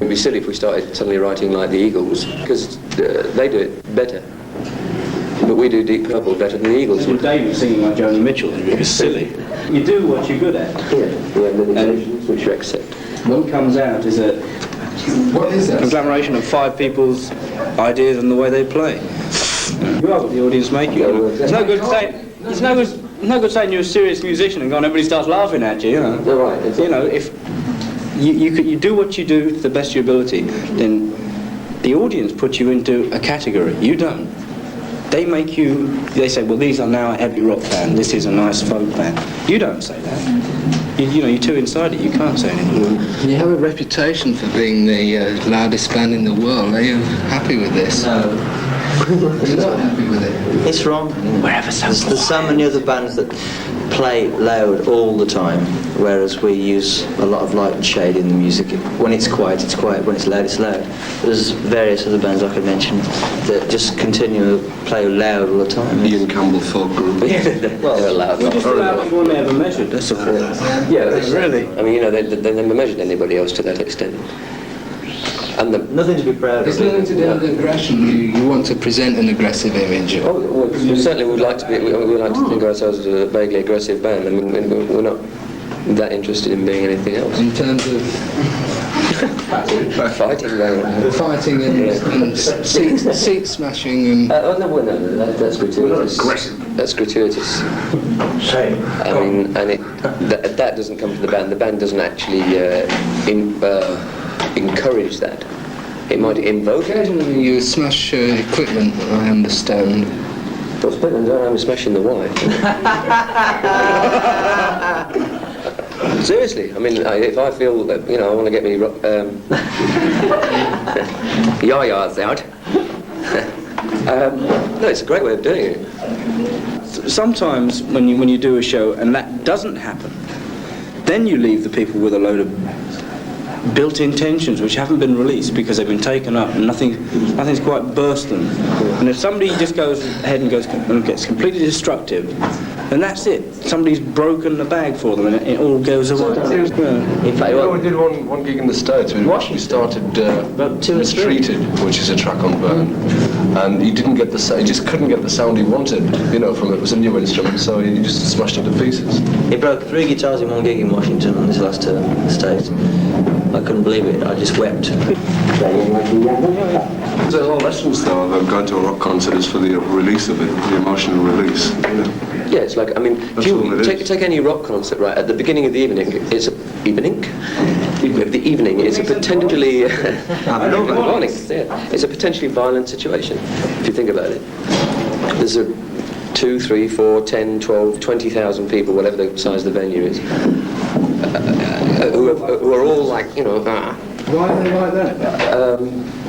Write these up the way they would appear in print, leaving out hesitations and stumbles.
It'd be silly if we started suddenly writing like the Eagles, because they do it better. But we do Deep Purple better than the Eagles. Well, David singing like Joni Mitchell is silly. You do what you're good at. Yeah, we have limitations which you accept. What comes out is a conglomeration of 5 people's ideas and the way they play. You are what the audience make you. It's no good saying. It's no good saying you're a serious musician and everybody starts laughing at you. You know. They're right. Exactly. You know, if you do what you do to the best of your ability, then the audience puts you into a category. You don't. They make you. They say, well, these are now a heavy rock band. This is a nice folk band. You don't say that. You know, you're too inside it. You can't say anything. You have a reputation for being the loudest band in the world. Are you happy with this? No. You're not happy with it? It's wrong. There's so many other bands that play loud all the time, whereas we use a lot of light and shade in the music. When it's quiet, it's quiet. When it's loud, it's loud. There's various other bands I could mention that just continue to play loud all the time. Ian Campbell folk group. Well, they're loud. We're just the loudest one they ever measured. That's all. Yeah, really. I mean, you know, they never measured anybody else to that extent. And nothing to be proud of. It's nothing to do with aggression. You want to present an aggressive image. Oh, well, we certainly would like to be. We like to think of ourselves as a vaguely aggressive band. I mean, we're not that interested in being anything else. In terms of fighting and seat smashing and. No, that's gratuitous. Aggressive. That's gratuitous. Shame. I mean, and that doesn't come from the band. The band doesn't actually encourage that. It might invoke it. Occasionally you smash equipment, I understand. Well, I'm smashing the wife. Seriously, I mean, if I feel that, you know, I want to get me yah-yahs out. No, it's a great way of doing it. Sometimes when you do a show and that doesn't happen, then you leave the people with a load of built-in tensions which haven't been released because they've been taken up and nothing's quite burst them. And if somebody just goes ahead and gets completely destructive, then that's it. Somebody's broken the bag for them and it all goes away. In fact, we did one gig in the States. We started Mistreated, which is a track on Burn, and he just couldn't get the sound he wanted, you know, from it. It was a new instrument, so he just smashed it to pieces. He broke 3 guitars in one gig in Washington on his last tour in the States. I couldn't believe it. I just wept. The whole essence, though, of going to a rock concert is for the release of it, the emotional release. You know? Yeah, it's like, I mean, take any rock concert, right? At the beginning of the evening, it's a potentially morning. Yeah, it's a potentially violent situation if you think about it. There's 2, 3, 4, 10, 12, 20,000 people, whatever the size of the venue is, who are all like, you know. Why are they like that?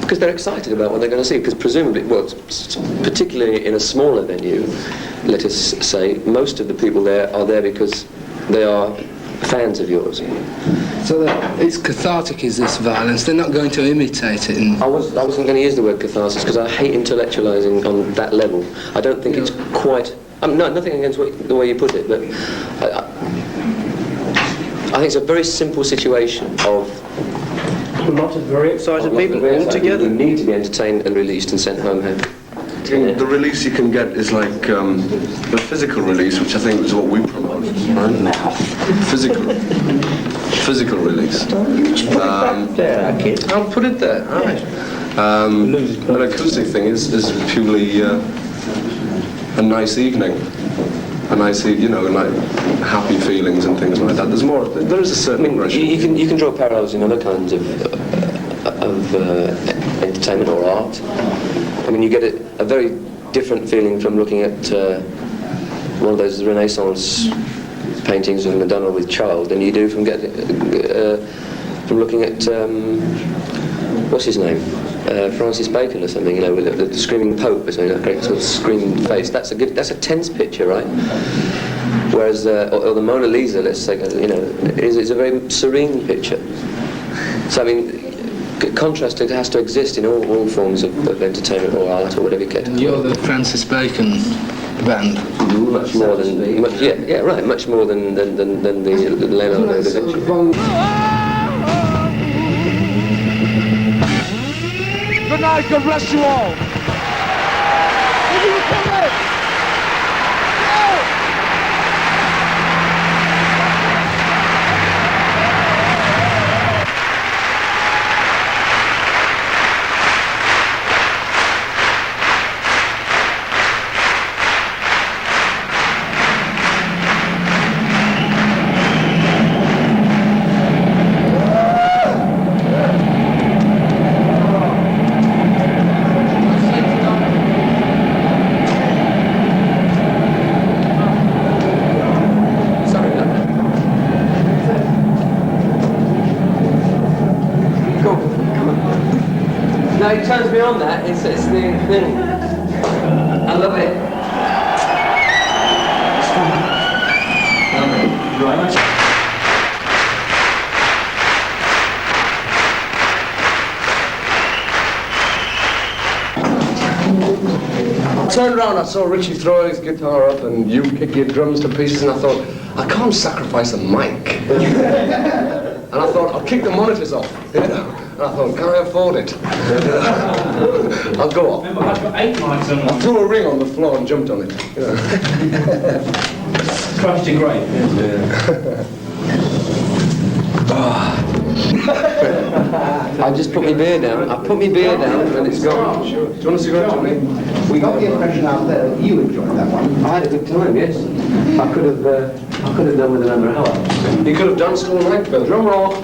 Because they're excited about what they're going to see. Because presumably, well, particularly in a smaller venue, let us say, most of the people there are there because they are fans of yours. So it's cathartic, is this violence? They're not going to imitate it. I wasn't going to use the word catharsis because I hate intellectualizing on that level. I don't think it's quite. Nothing against the way you put it, but I think it's a very simple situation of A lot of very excited people all together. You need to be entertained and released and sent home happy. The release you can get is like the physical release, which I think is what we promote. Right? Physical release. I'll put it there. All right. An acoustic thing is purely a nice evening. A nice, you know, like happy feelings and things like that. There is a certain aggression. You can draw parallels in other kinds of entertainment or art. I mean, you get a very different feeling from looking at one of those Renaissance paintings of Madonna with child than you do from looking at what's his name, Francis Bacon or something. You know, with the screaming Pope or something, that great sort of screaming face. That's a tense picture, right? Whereas, or the Mona Lisa, let's say, you know, is a very serene picture. So I mean, contrast has to exist in all forms of entertainment or art or whatever you get. And you're the Francis Bacon band. Much more than, much more than the Leonardo da Vinci. Good night, God bless you all. No, it turns me on that. It's the thing. I love it. Right. I turned around, I saw Richie throw his guitar up and you kick your drums to pieces, and I thought, I can't sacrifice a mic. And I thought, I'll kick the monitors off, you know. And I thought, can I afford it? I'll go off. Remember, I've got 8 mics on. I threw a ring on the floor and jumped on it. You know. Crushed your grave. I just put my beer down. I put my beer down and it's gone. Sure. Do you want a cigarette, Johnny? We got the impression out there that you enjoyed that one. I had a good time, yes. I could have done with another hour. You could have danced all night, Bill. Drum roll.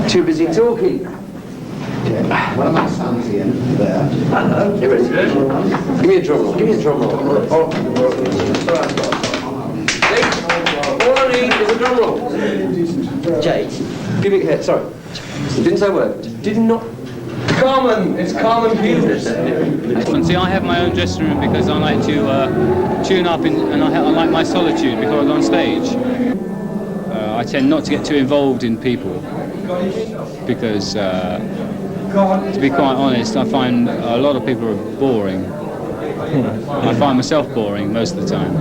Too busy talking. Yeah. One of my sons here, there. Hello. You ready? Give me a drum roll. Give me a drum roll. All I need is a drum roll. Jay. Give me a head. Sorry. Didn't say a word. Did not. Carmen! It's Carmen Hughes. See, I have my own dressing room because I like to tune up and I like my solitude before I go on stage. I tend not to get too involved in people because, to be quite honest, I find a lot of people are boring. I find myself boring most of the time.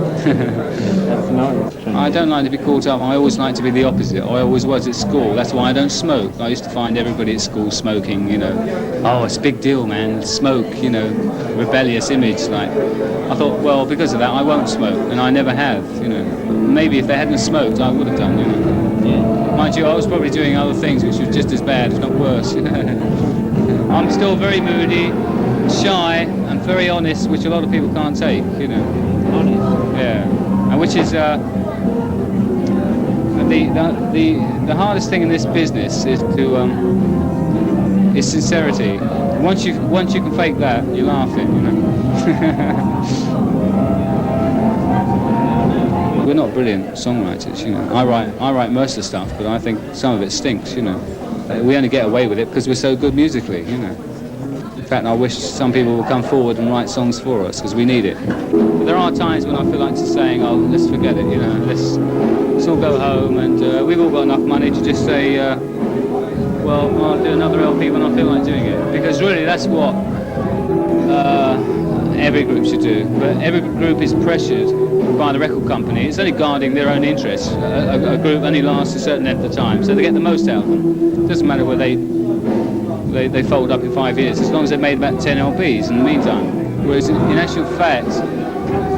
I don't like to be caught up. I always like to be the opposite. I always was at school. That's why I don't smoke. I used to find everybody at school smoking, you know. Oh, it's a big deal, man. Smoke, you know, rebellious image. Like, I thought, well, because of that, I won't smoke, and I never have, you know. Maybe if they hadn't smoked, I would have done, you know. Yeah. Mind you, I was probably doing other things which were just as bad, if not worse. I'm still very moody, shy, and very honest, which a lot of people can't take, you know. Honest? Yeah. And which is the hardest thing in this business is to is sincerity. Once you can fake that, you're laughing, you know. We're not brilliant songwriters, you know. I write most of the stuff, but I think some of it stinks, you know. We only get away with it because we're so good musically, you know. In fact, I wish some people would come forward and write songs for us, because we need it. But there are times when I feel like just saying, oh, let's forget it, you know, let's all go home, and we've all got enough money to just say, well, I'll do another LP when I feel like doing it. Because really, that's what every group should do. But every group is pressured by the record company. It's only guarding their own interests. A group only lasts a certain length of time, so they get the most out of them. It doesn't matter whether they fold up in 5 years, as long as they've made about 10 LPs in the meantime. Whereas in actual fact,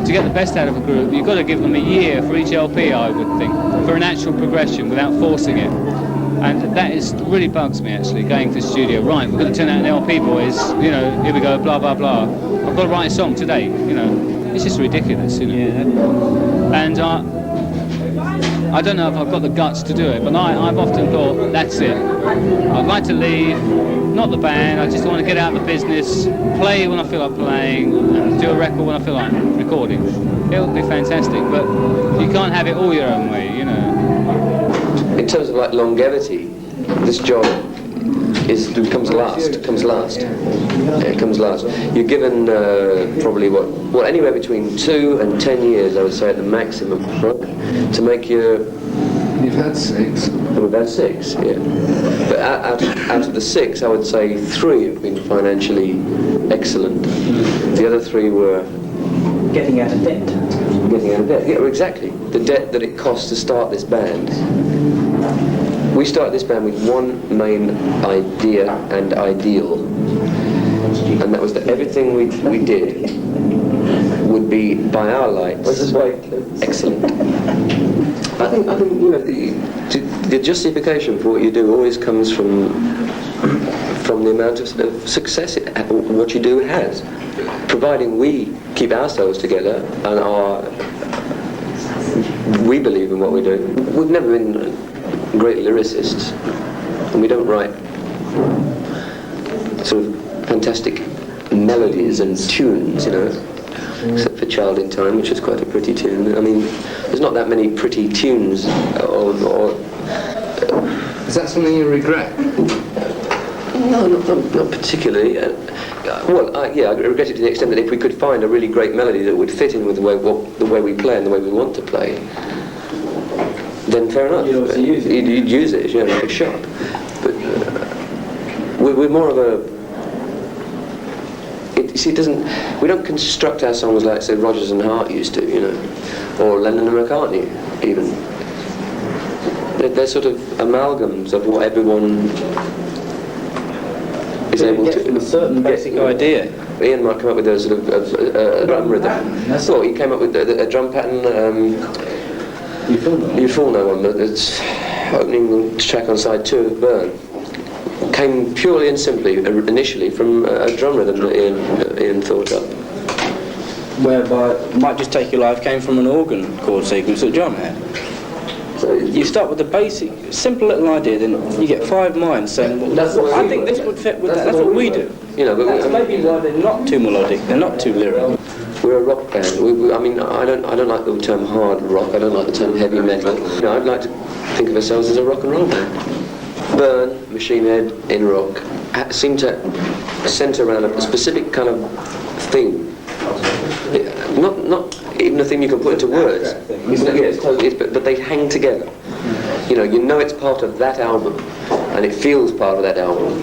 to get the best out of a group, you've got to give them a year for each LP, I would think, for an actual progression without forcing it. And that really bugs me, actually, going to the studio. Right, we're going to turn out an LP, boys, you know, here we go, blah, blah, blah. I've got to write a song today, you know. It's just ridiculous, you know. Yeah. And I don't know if I've got the guts to do it, but I've often thought, that's it. I'd like to leave, not the band, I just want to get out of the business, play when I feel like playing, and do a record when I feel like recording. It'll be fantastic, but you can't have it all your own way, you know. In terms of like longevity, this job comes last. It comes last. You're given probably anywhere between 2 and 10 years, I would say, at the maximum, right, to make your. You've had 6. We've had 6, yeah. But out of the 6, I would say 3 have been financially excellent. The other 3 were Getting out of debt. Getting out of debt. Yeah, exactly. The debt that it cost to start this band We started this band with one main idea and ideal, and that was that everything we did would be, by our lights, excellent. I think you know, the justification for what you do always comes from the amount of success what you do has, providing we keep ourselves together and we believe in what we do. We've never been great lyricists, and we don't write sort of fantastic melodies and tunes, you know, except for Child in Time, which is quite a pretty tune. I mean, there's not that many pretty tunes, or Is that something you regret? no, not particularly. Yeah, I regret it to the extent that if we could find a really great melody that would fit in with the way we play and the way we want to play, then fair enough. You'd use it, you know, like a shot. But we're more of a. We don't construct our songs like, say, Rodgers and Hart used to, you know, or Lennon and McCartney, even. They're sort of amalgams of what everyone is able to. From a certain basic idea. Ian might come up with a sort of a drum rhythm. Well, he came up with a drum pattern. You Fall No one. That's opening track on side 2 of Burn. Came purely and simply, initially, from a drum rhythm that Ian thought up. Whereby Might Just Take Your Life came from an organ chord sequence that John had. So you start with the basic, simple little idea, then you get 5 minds saying, well, I think this would fit with that. That's what we do. You know, that's maybe why they're not too melodic, they're not too lyrical. We're a rock band. I mean, I don't like the term hard rock. I don't like the term heavy metal. You know, I'd like to think of ourselves as a rock and roll band. Burn, Machine Head, In Rock seem to centre around a specific kind of theme. Not even a theme you can put into words. But they hang together. You know it's part of that album, and it feels part of that album.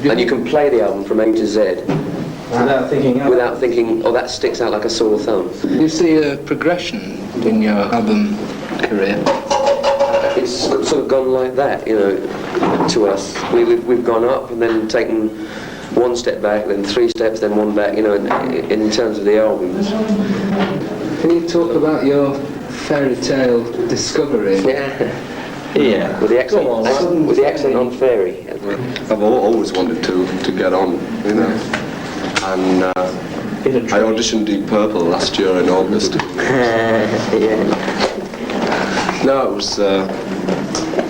And you can play the album from A to Z without thinking, oh, that sticks out like a sore thumb. You see a progression in your album career? It's sort of gone like that, you know, to us. We've gone up and then taken 1 step back, then 3 steps, then 1 back, you know, in terms of the albums. Can you talk about your fairy tale discovery? Yeah. With the accent on fairy. I've always wanted to get on, you know. And I auditioned Deep Purple last year in August. No, it was...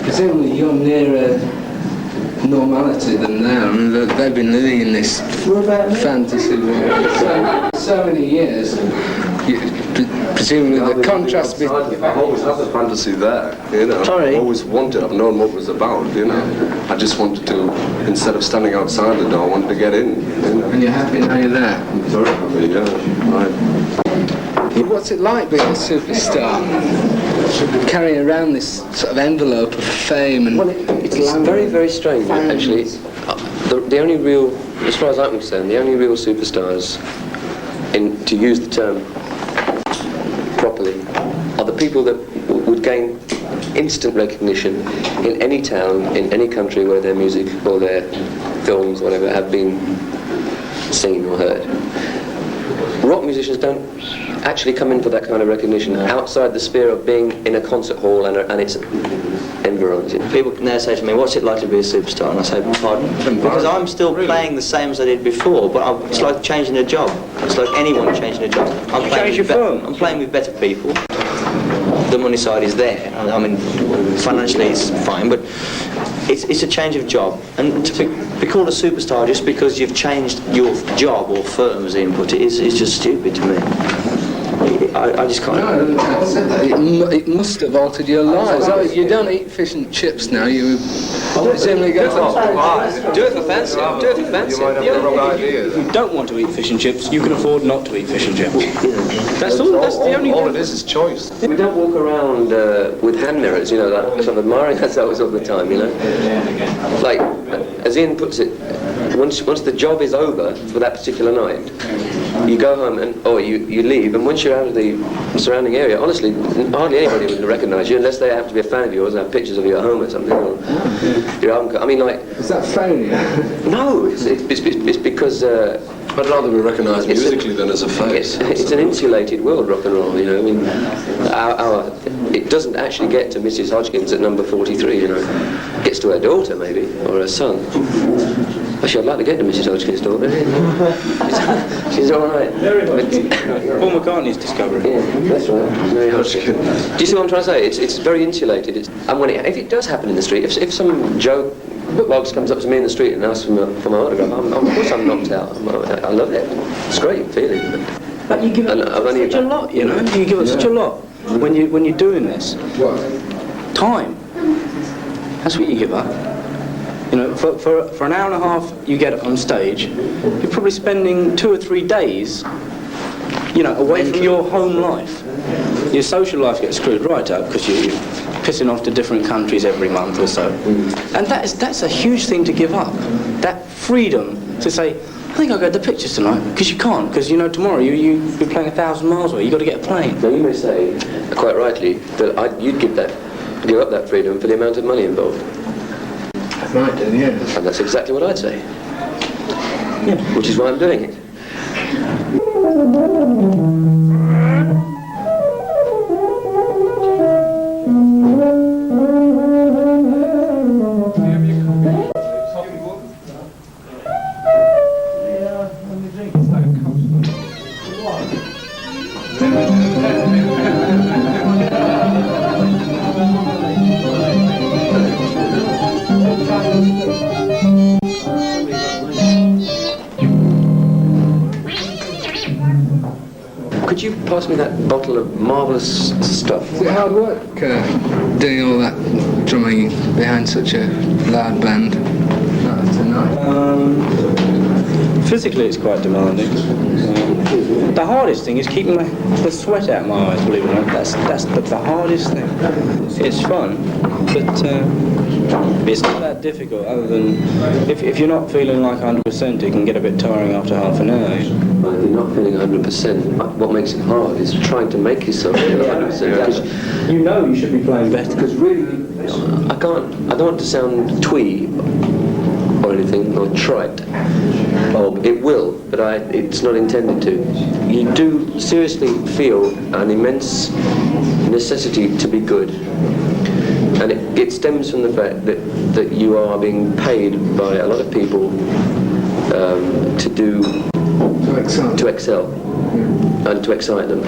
Presumably you're nearer normality than they are. I mean, they've been living in this fantasy world so many years. Presumably the contrast between... I've always had the fantasy there, you know. Sorry. I've always wanted, I've known what it was about, you know. I just wanted to, instead of standing outside the door, I wanted to get in, you know. And you're happy now you're there? I'm very happy, yeah. Right. What's it like being a superstar? Carrying around this sort of envelope of fame and... Well, it's very, very strange, actually. The only real, as far as I'm concerned, the only real superstars, to use the term properly, are the people that would gain instant recognition in any town, in any country where their music or their films, whatever, have been seen or heard. Rock musicians don't actually come in for that kind of recognition outside the sphere of being in a concert hall and its environs. People can now say to me, what's it like to be a superstar? And I say, pardon? Because I'm still playing the same as I did before, but it's like changing a job. It's like anyone changing a job. I'm playing with better people. The money side is there. I mean, financially it's fine, but it's a change of job. And to be called a superstar just because you've changed your job or firm, as Ian put it, is just stupid to me. I just can't... No, it must have altered your lives. You don't eat fish and chips now, you presumably go... Do it for fancy. Do it for fancy. You might have the wrong ideas. If you don't want to eat fish and chips, you can afford not to eat fish and chips. That's the only... All it is choice. We don't walk around with hand mirrors, you know, like sort of admiring ourselves all the time, you know. Like, as Ian puts it, once the job is over for that particular night, You go home or you leave, and once you're out of the surrounding area, honestly, hardly anybody would recognise you unless they happen to be a fan of yours and have pictures of you at home or something. Or your album. I mean, like. Is that phony? No, it's because. I'd rather be recognised musically than as a face. It's an insulated world, rock and roll. You know, I mean, it doesn't actually get to Mrs. Hodgkins at number 43. You know, it gets to her daughter maybe or her son. Actually, I'd like to get to Mrs. Hodgkins' daughter. She's all right. Paul McCartney's discovery. Yeah, that's right. Very Hodgkin. Do you see what I'm trying to say? It's very insulated. And if it does happen in the street, if some Joe Box comes up to me in the street and asks for my autograph, of course I'm knocked out. I love it. It's a great feeling. But you give up such a lot, you know. You give up such a lot when you're doing this. What? Time. That's what you give up. You know, for an hour and a half you get on stage, you're probably spending 2 or 3 days, you know, away from your home life. Your social life gets screwed right up because you're pissing off to different countries every month or so. And that's a huge thing to give up. That freedom to say, I think I'll go to the pictures tonight, because you can't, because you know tomorrow you'll be playing 1,000 miles away, you've got to get a plane. Now you may say, quite rightly, that you'd give up that freedom for the amount of money involved. I might do, yeah. And that's exactly what I'd say. Yeah. Which is why I'm doing it. Could you pass me that bottle of marvellous stuff? Is it hard work doing all that drumming behind such a loud band? Not tonight. Physically it's quite demanding. The hardest thing is keeping the sweat out of my eyes, believe it or not. That's the hardest thing. It's fun, but it's not that difficult, other than if you're not feeling like 100%, it can get a bit tiring after half an hour. Well, if you're not feeling 100%, what makes it hard is trying to make yourself feel 100%. Because you know you should be playing better. Because really, I don't want to sound twee or anything, or trite. Or it will, but it's not intended to. You do seriously feel an immense necessity to be good. And it stems from the fact that you are being paid by a lot of people to excel and to excite them.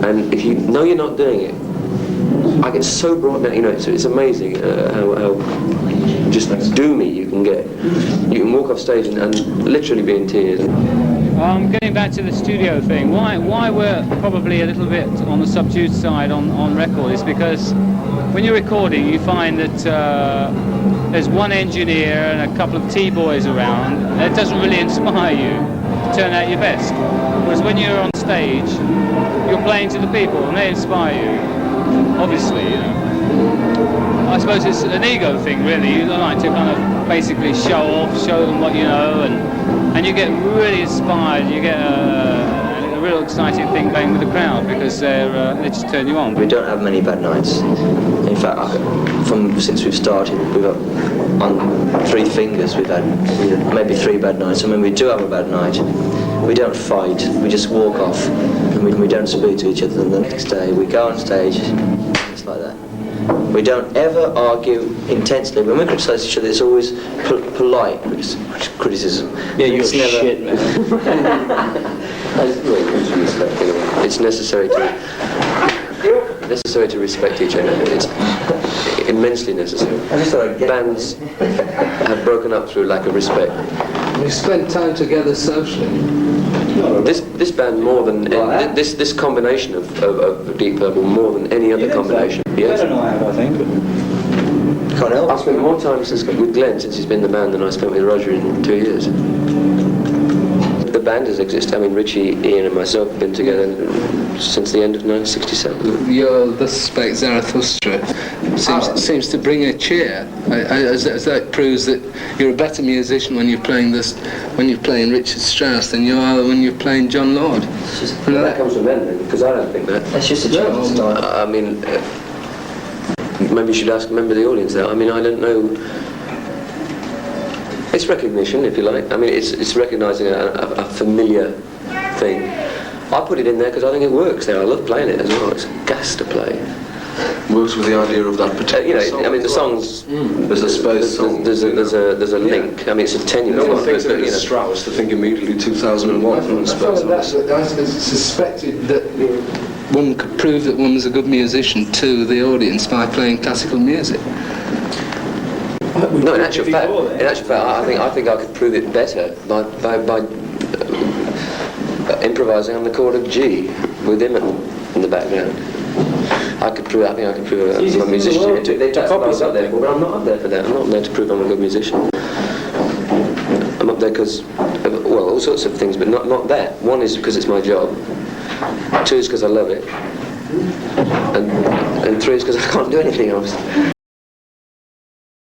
And if you know you're not doing it, I get so brought down. You know, it's amazing how just doomy you can get. You can walk off stage and literally be in tears. Getting back to the studio thing, why we're probably a little bit on the subdued side on record is because when you're recording you find that there's one engineer and a couple of T-boys around, and it doesn't really inspire you to turn out your best. Whereas when you're on stage, you're playing to the people and they inspire you, obviously, you know. I suppose it's an ego thing, really. You like to kind of basically show them what you know, and you get really inspired. You get a real exciting thing going with the crowd because they just turn you on. We don't have many bad nights. In fact, since we've started, we've got on 3 fingers we've had maybe 3 bad nights. And when we do have a bad night, we don't fight. We just walk off, and we don't speak to each other. And the next day we go on stage. It's like that. We don't ever argue intensely. When we criticise each other, it's always polite criticism. Yeah, you're shit, man. It's necessary to respect each other. It's immensely necessary. Bands have broken up through lack of respect. We spent time together socially. This band more than this combination of Deep Purple more than any other combination. Yes. Better than I have, I think. But Can't help. I've spent more time with Glenn since he's been in the band than I spent with Roger in 2 years. The band has existed. I mean, Richie, Ian and myself have been together since the end of 1967. Your Thus Spake Zarathustra seems to bring a cheer, as that proves that you're a better musician when you're playing Richard Strauss than you are when you're playing John Lord. That comes from them then, because I don't think that. That's just a change of style. I mean, maybe you should ask a member of the audience that. I mean, I don't know. It's recognition, if you like. I mean, it's recognising a familiar thing. I put it in there because I think it works there. I love playing it as well. It's gas to play. Works with the idea of that particular song. I mean, the songs. There's a space song. There's a link. I mean, it's a tenuous No one one, thinks of but, it as Strauss. They think immediately 2001 from the space. I suspected that one could prove that one was a good musician to the audience by playing classical music. No, in actual fact, I think I could prove it better by improvising on the chord of G with him in the background. I think I could prove I'm a musician. That's what I was up there for, but I'm not up there for that. I'm not there to prove I'm a good musician. I'm up there because, well, all sorts of things, but not that. One is because it's my job. Two is because I love it. And three is because I can't do anything else.